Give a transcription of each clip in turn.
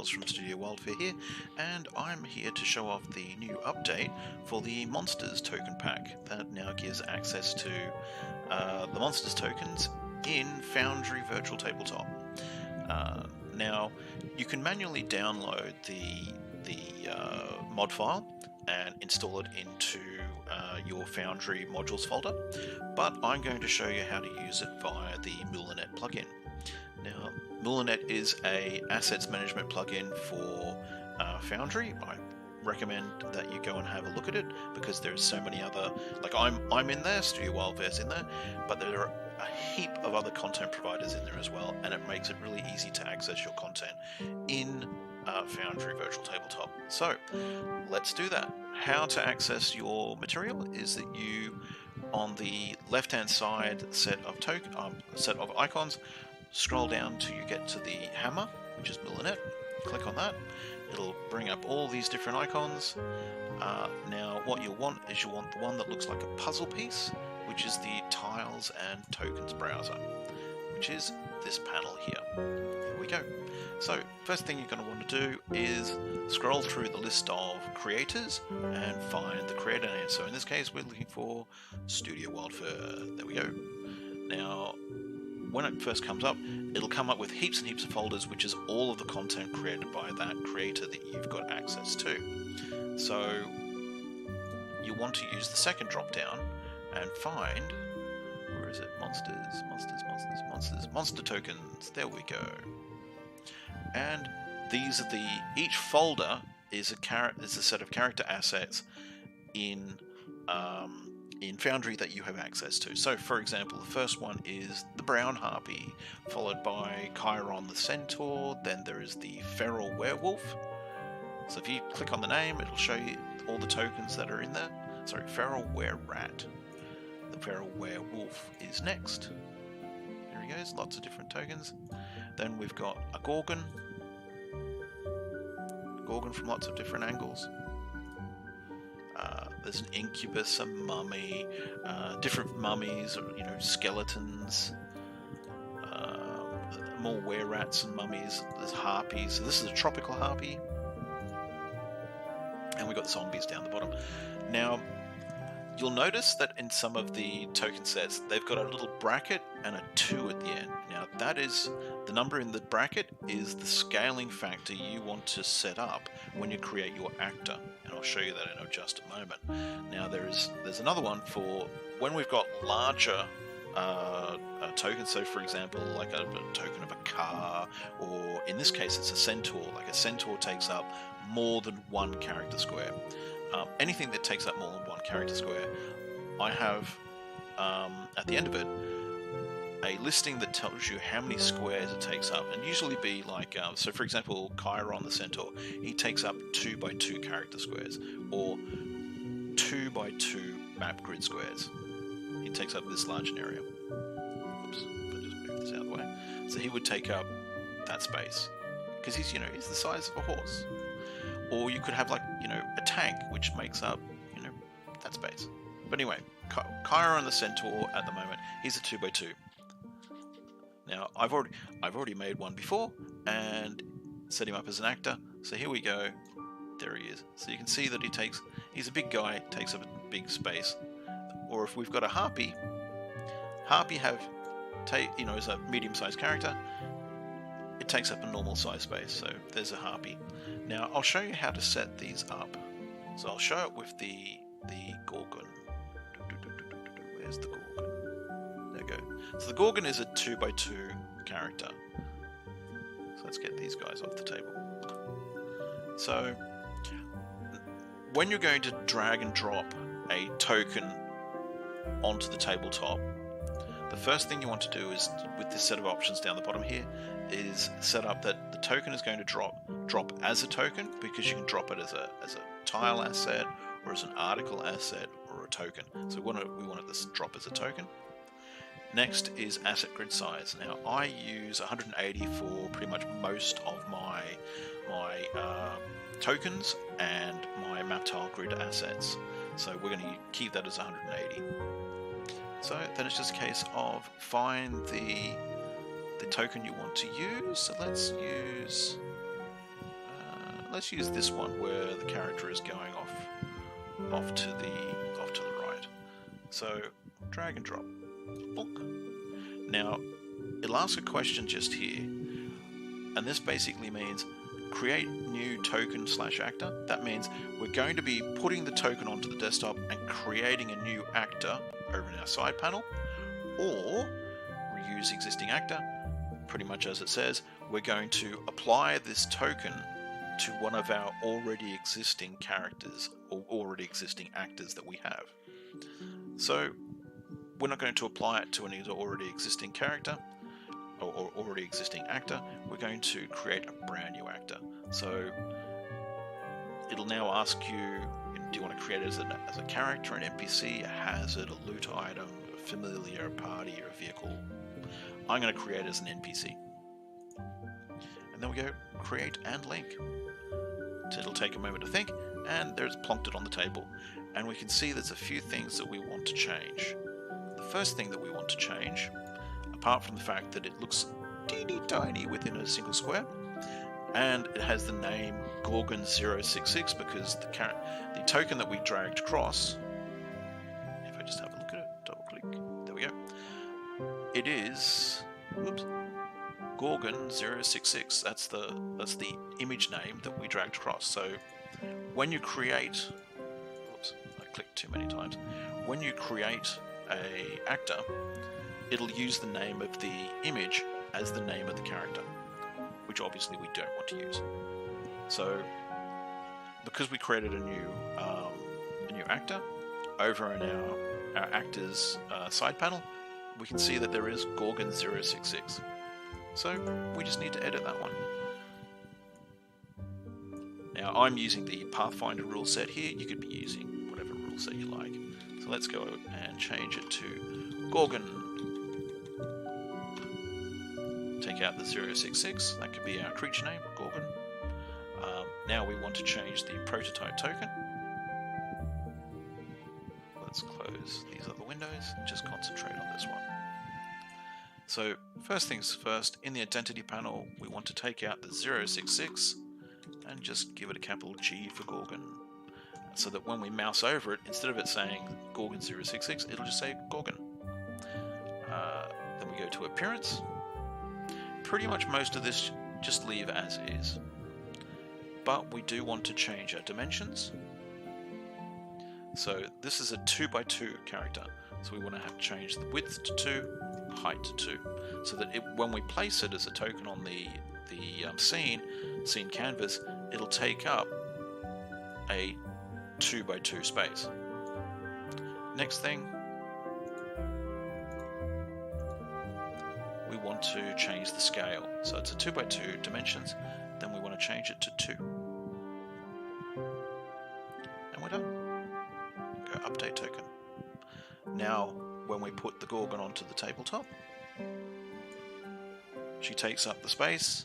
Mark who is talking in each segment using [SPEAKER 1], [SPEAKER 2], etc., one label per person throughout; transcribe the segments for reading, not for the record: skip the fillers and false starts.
[SPEAKER 1] Tailz from Studio WyldFurr here, and I'm here to show off the new update for the Monsters token pack that now gives access to the Monsters tokens in Foundry Virtual Tabletop. Now, you can manually download the mod file and install it into your Foundry modules folder, but I'm going to show you how to use it via the Moulinette plugin. Now, Moulinette is a assets management plugin for Foundry. I recommend that you go and have a look at it because there's so many other, like I'm in there, Studio WyldFurr's in there, but there are a heap of other content providers in there as well, and it makes it really easy to access your content in Foundry Virtual Tabletop. So let's do that. How to access your material is that you, on the left-hand side set of icons, scroll down till you get to the hammer, which is Moulinette. Click on that. It'll bring up all these different icons. Now, what you'll want is the one that looks like a puzzle piece, which is the Tailz and Tokens browser, which is this panel here. Here we go. So, first thing you're going to want to do is scroll through the list of creators and find the creator name. So in this case, we're looking for Studio WyldFurr. There we go. Now, when it first comes up, it'll come up with heaps and heaps of folders, which is all of the content created by that creator that you've got access to. So you want to use the second drop down and find, where is it? Monster tokens. There we go. And these are each folder is a set of character assets in Foundry that you have access to. So, for example, the first one is the Brown Harpy, followed by Chiron the Centaur, then there is the Feral Werewolf. So if you click on the name, it'll show you all the tokens that are in there. Sorry, Feral Were-Rat. The Feral Werewolf is next. There he goes, lots of different tokens. Then we've got a Gorgon. Gorgon from lots of different angles. There's an incubus, a mummy, different mummies, skeletons, more were-rats and mummies. There's harpies. So this is a tropical harpy. And we've got zombies down the bottom. Now, you'll notice that in some of the token sets, they've got a little bracket and a 2 at the end. Now, that is, the number in the bracket is the scaling factor you want to set up when you create your actor. And I'll show you that in just a moment. Now, there's another one for when we've got larger tokens. So, for example, like a token of a car, or in this case, it's a centaur. Like a centaur takes up more than one character square. Anything that takes up more than one character square, I have, at the end of it, a listing that tells you how many squares it takes up, and usually be like, so for example, Chiron the Centaur, he takes up 2 by 2 character squares, or 2 by 2 map grid squares. He takes up this large an area. Oops, I'll just move this out of the way. So he would take up that space, because he's the size of a horse. Or you could have a tank, which makes up, that space. But anyway, Chiron the Centaur at the moment, he's a 2 by 2. Now, I've already made one before and set him up as an actor. So here we go. There he is. So you can see that he's a big guy, takes up a big space. Or if we've got a harpy is a medium-sized character. It takes up a normal size space. So there's a harpy. Now, I'll show you how to set these up. So I'll show it with the Gorgon. Where's the Gorgon? There we go. So the Gorgon is a 2 by 2 character. So let's get these guys off the table. So when you're going to drag and drop a token onto the tabletop, the first thing you want to do is, with this set of options down the bottom here, is set up that the token is going to drop as a token, because you can drop it as a tile asset, or as an article asset, or a token. So we want it to drop as a token. Next is asset grid size. Now, I use 180 for pretty much most of my tokens and my map tile grid assets. So we're going to keep that as 180. So then it's just a case of find the token you want to use. So let's use let's use this one where the character is going off to the right. So drag and drop. Book. Now it'll ask a question just here, and this basically means create new token / actor. That means we're going to be putting the token onto the desktop and creating a new actor over in our side panel, or reuse existing actor. Pretty much as it says, we're going to apply this token to one of our already existing characters or already existing actors that we have. So we're not going to apply it to an already existing character or already existing actor. We're going to create a brand new actor. So it'll now ask you, do you want to create it as a character, an NPC, a hazard, a loot item, a familiar, a party, or a vehicle? I'm going to create it as an NPC. And then we go create and link. So it'll take a moment to think, and there's plonked it on the table. And we can see there's a few things that we want to change. The first thing that we want to change, apart from the fact that it looks teeny tiny within a single square, and it has the name Gorgon066 because the token that we dragged across, if I just have a look at it, double click, there we go, it is, whoops, Gorgon066. That's the image name that we dragged across. So when you create, whoops, I clicked too many times. When you create a actor, it'll use the name of the image as the name of the character, which obviously we don't want to use. So because we created a new actor over in our actors side panel, we can see that there is Gorgon066. So we just need to edit that one. Now I'm using the Pathfinder rule set here. You could be using whatever rule set you like. So let's go and change it to Gorgon. Take out the 066. That could be our creature name, Gorgon. Now we want to change the prototype token. Let's close these other windows and just concentrate on this one. So first things first, in the identity panel, we want to take out the 066 and just give it a capital G for Gorgon, so that when we mouse over it, instead of it saying Gorgon066, it'll just say Gorgon. Then we go to appearance. Pretty much most of this just leave as is, but we do want to change our dimensions. So this is a 2x2 character, so we want to have change the width to 2, height to 2, so that when we place it as a token on the scene canvas, it'll take up a 2x2 space. Next thing, we want to change the scale. So it's a 2x2 dimensions, then we want to change it to 2. And we're done. Go update token. Now, when we put the Gorgon onto the tabletop, she takes up the space,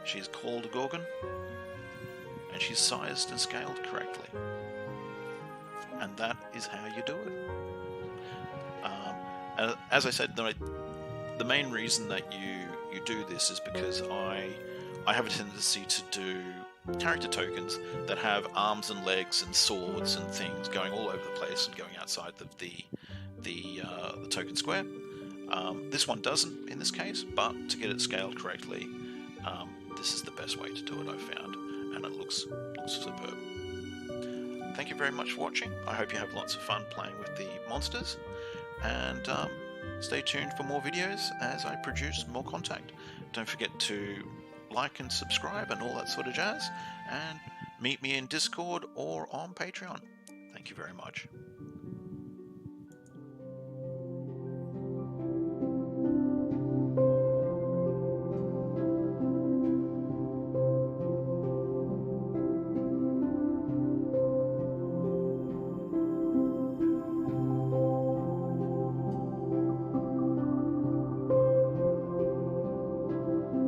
[SPEAKER 1] she's called a Gorgon, and she's sized and scaled correctly. And that is how you do it. As I said, the main reason that you do this is because I have a tendency to do character tokens that have arms and legs and swords and things going all over the place and going outside the token square. This one doesn't in this case, but to get it scaled correctly, this is the best way to do it, I've found, and it looks superb. Thank you very much for watching. I hope you have lots of fun playing with the monsters, and stay tuned for more videos as I produce more content. Don't forget to like and subscribe and all that sort of jazz, and meet me in Discord or on Patreon. Thank you very much.